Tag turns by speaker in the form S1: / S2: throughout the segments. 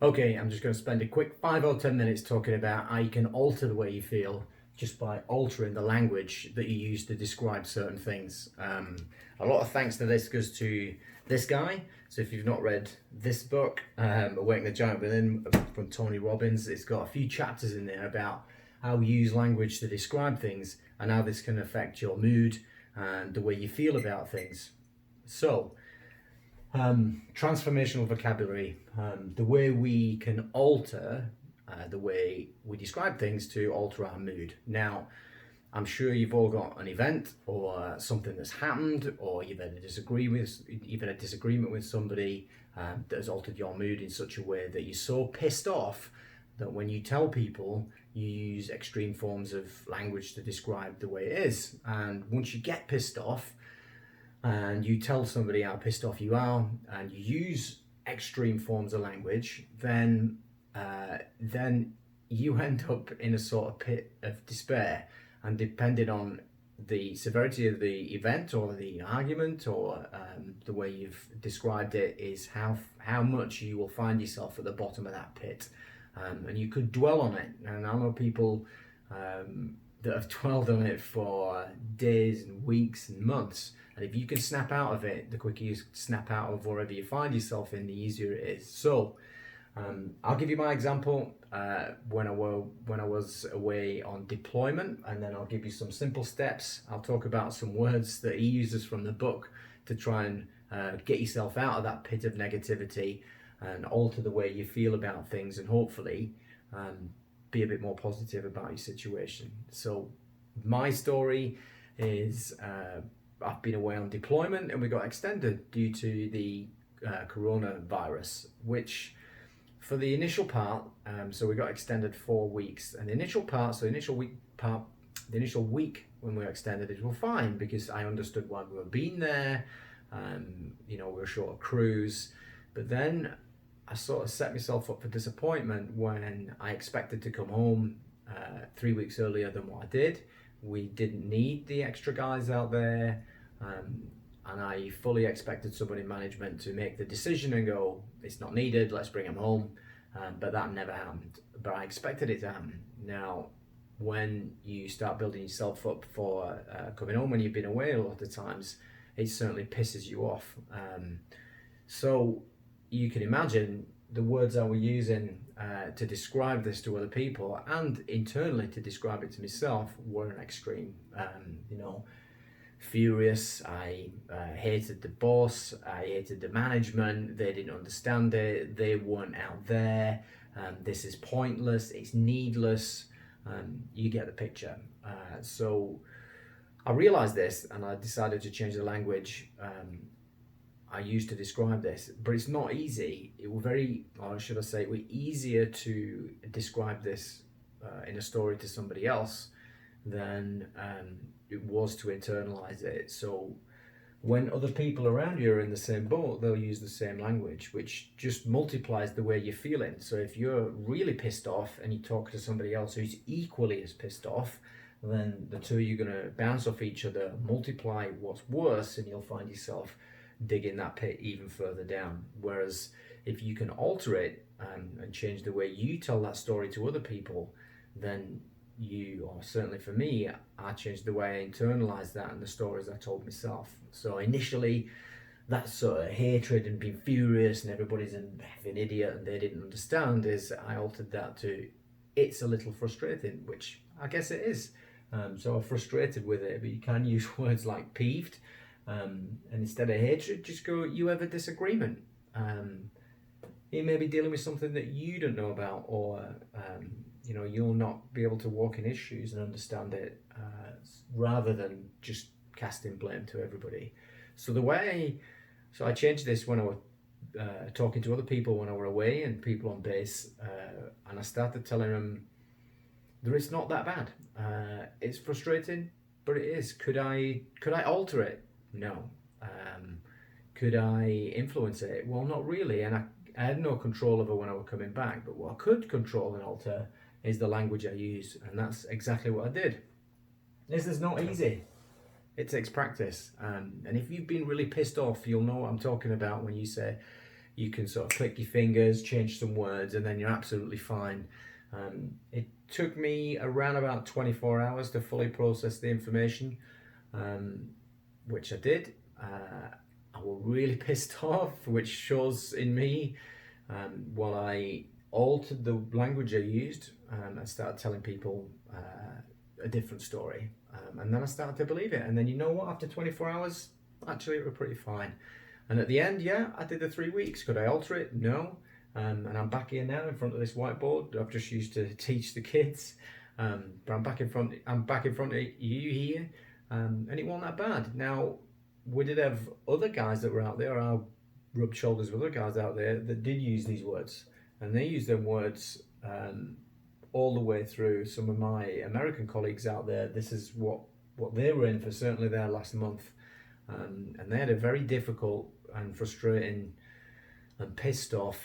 S1: Okay, I'm just going to spend a quick 5 or 10 minutes talking about how you can alter the way you feel just by altering the language that you use to describe certain things. A lot of thanks to this goes to this guy. So if you've not read this book, Awaken the Giant Within from Tony Robbins, it's got a few chapters in there about how we use language to describe things and how this can affect your mood and the way you feel about things. So, transformational vocabulary, the way we can alter the way we describe things to alter our mood. Now, I'm sure you've all got an event or something that's happened, or you've had a disagreement with somebody that has altered your mood in such a way that you're so pissed off that when you tell people, you use extreme forms of language to describe the way it is. And once you get pissed off, and you tell somebody how pissed off you are, and you use extreme forms of language, then you end up in a sort of pit of despair. And depending on the severity of the event or the argument or the way you've described it, is how much you will find yourself at the bottom of that pit. And you could dwell on it. And I know people that have dwelled on it for days and weeks and months. And if you can snap out of it, the quicker you snap out of wherever you find yourself in, the easier it is. So I'll give you my example when I was away on deployment, and then I'll give you some simple steps. I'll talk about some words that he uses from the book to try and get yourself out of that pit of negativity and alter the way you feel about things, and hopefully be a bit more positive about your situation. So my story is I've been away on deployment and we got extended due to the coronavirus, which for the initial part, so we got extended 4 weeks, and the initial week when we were extended, it was fine because I understood why we were being there. We were short of crews, but then I sort of set myself up for disappointment when I expected to come home 3 weeks earlier than what I did. We didn't need the extra guys out there, and I fully expected someone in management to make the decision and go, it's not needed, let's bring them home. But that never happened. But I expected it to happen. Now, when you start building yourself up for coming home when you've been away a lot of times, it certainly pisses you off. So you can imagine the words I was using to describe this to other people and internally to describe it to myself were an extreme. Furious. I hated the boss. I hated the management. They didn't understand it. They weren't out there. This is pointless. It's needless. You get the picture. So I realized this, and I decided to change the language I used to describe this. But it's not easy. It was easier to describe this in a story to somebody else than it was to internalize it. So when other people around you are in the same boat, they'll use the same language, which just multiplies the way you're feeling. So if you're really pissed off and you talk to somebody else who's equally as pissed off, then the two of you are going to bounce off each other, multiply what's worse, and you'll find yourself digging that pit even further down. Whereas if you can alter it and change the way you tell that story to other people, then or certainly for me, I changed the way I internalized that and the stories I told myself. So initially, that sort of hatred and being furious and everybody's an idiot and they didn't understand, is I altered that to it's a little frustrating, which I guess it is. So I'm frustrated with it, but you can use words like peeved, and instead of hatred, just go, you have a disagreement. You may be dealing with something that you don't know about, or you'll not be able to walk in his shoes and understand it, rather than just casting blame to everybody. So I changed this when I was talking to other people when I were away and people on base, and I started telling them that it's not that bad. It's frustrating, but it is. Could I alter it? No. Could I influence it? Well, not really, and I had no control over when I was coming back, but what I could control and alter is the language I use, and that's exactly what I did. This is not easy. It takes practice, and if you've been really pissed off, you'll know what I'm talking about when you say, you can sort of click your fingers, change some words, and then you're absolutely fine. It took me around about 24 hours to fully process the information, which I did. I was really pissed off, which shows in me. While I altered the language I used, I started telling people a different story, and then I started to believe it. And then, you know what, after 24 hours, actually it was pretty fine. And at the end, yeah, I did the 3 weeks. Could I alter it? No. And I'm back here now in front of this whiteboard I've just used to teach the kids. But I'm back in front of you here, and it wasn't that bad. Now, we did have other guys that were out there. I rubbed shoulders with other guys out there that did use these words, and they used them words all the way through. Some of my American colleagues out there, this is what they were in for certainly their last month, and they had a very difficult and frustrating and pissed off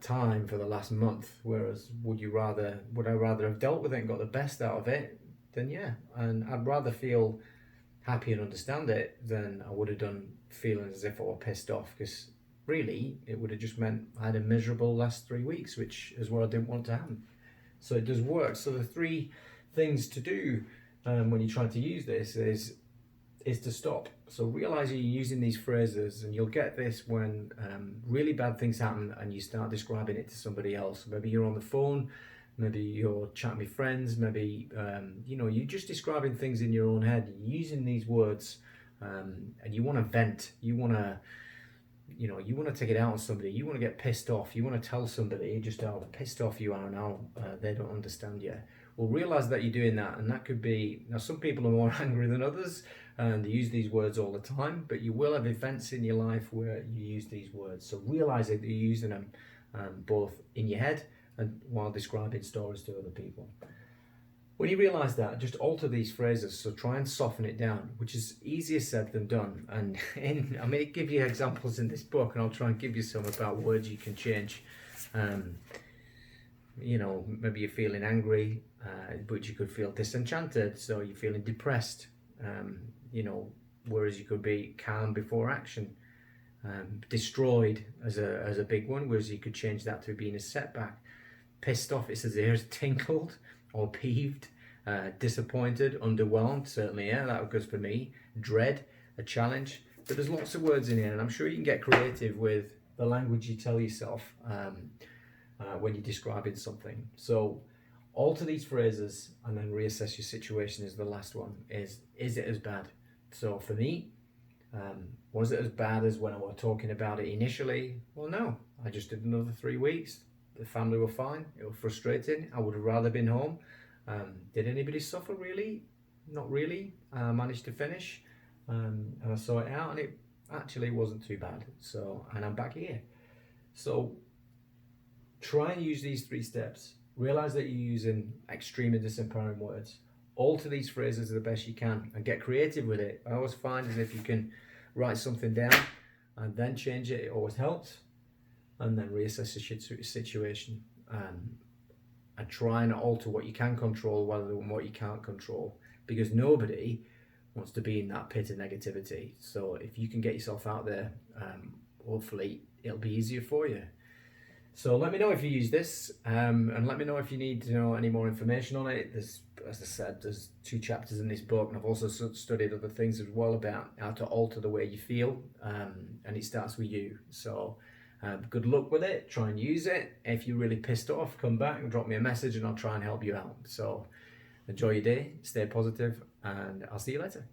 S1: time for the last month. Whereas would I rather have dealt with it and got the best out of it? Then yeah, and I'd rather feel happy and understand it than I would have done feeling as if I were pissed off, because really it would have just meant I had a miserable last 3 weeks, which is what I didn't want to happen. So it does work. So the 3 things to do when you're trying to use this is to stop. So realize you're using these phrases, and you'll get this when really bad things happen and you start describing it to somebody else. Maybe you're on the phone, maybe you're chatting with friends, maybe you're just describing things in your own head. You're using these words, and you want to vent. You want to take it out on somebody. You want to get pissed off. You want to tell somebody just how pissed off you are and how they don't understand you. Well, realize that you're doing that, and that could be, now some people are more angry than others, and they use these words all the time, but you will have events in your life where you use these words. So realize that you're using them both in your head and while describing stories to other people. When you realize that, just alter these phrases. So try and soften it down, which is easier said than done. And I may give you examples in this book, and I'll try and give you some about words you can change. Maybe you're feeling angry, but you could feel disenchanted. So you're feeling depressed. Whereas you could be calm before action. Destroyed as a big one, whereas you could change that to being a setback. Pissed off, it says ears tingled, or peeved. Disappointed, underwhelmed, certainly, yeah, that goes for me. Dread, a challenge. But there's lots of words in here, and I'm sure you can get creative with the language you tell yourself when you're describing something. So alter these phrases and then reassess your situation is the last one. Is it as bad? So for me, was it as bad as when I was talking about it initially? Well, no. I just did another 3 weeks. The family were fine. It was frustrating. I would have rather been home. Did anybody suffer? Really? Not really. I managed to finish, and I saw it out, and it actually wasn't too bad. So, and I'm back here. So try and use these 3 steps. Realize that you're using extreme and disempowering words. Alter these phrases the best you can and get creative with it. I always find is if you can write something down and then change it, it always helps. And then reassess the situation. And try and alter what you can control rather than what you can't control, because nobody wants to be in that pit of negativity. So if you can get yourself out there, hopefully it'll be easier for you. So let me know if you use this, and let me know if you need to know any more information on it. There's, as I said, there's 2 chapters in this book, and I've also studied other things as well about how to alter the way you feel, and it starts with you. So good luck with it. Try and use it. If you're really pissed off, come back and drop me a message, and I'll try and help you out. So enjoy your day, stay positive, and I'll see you later.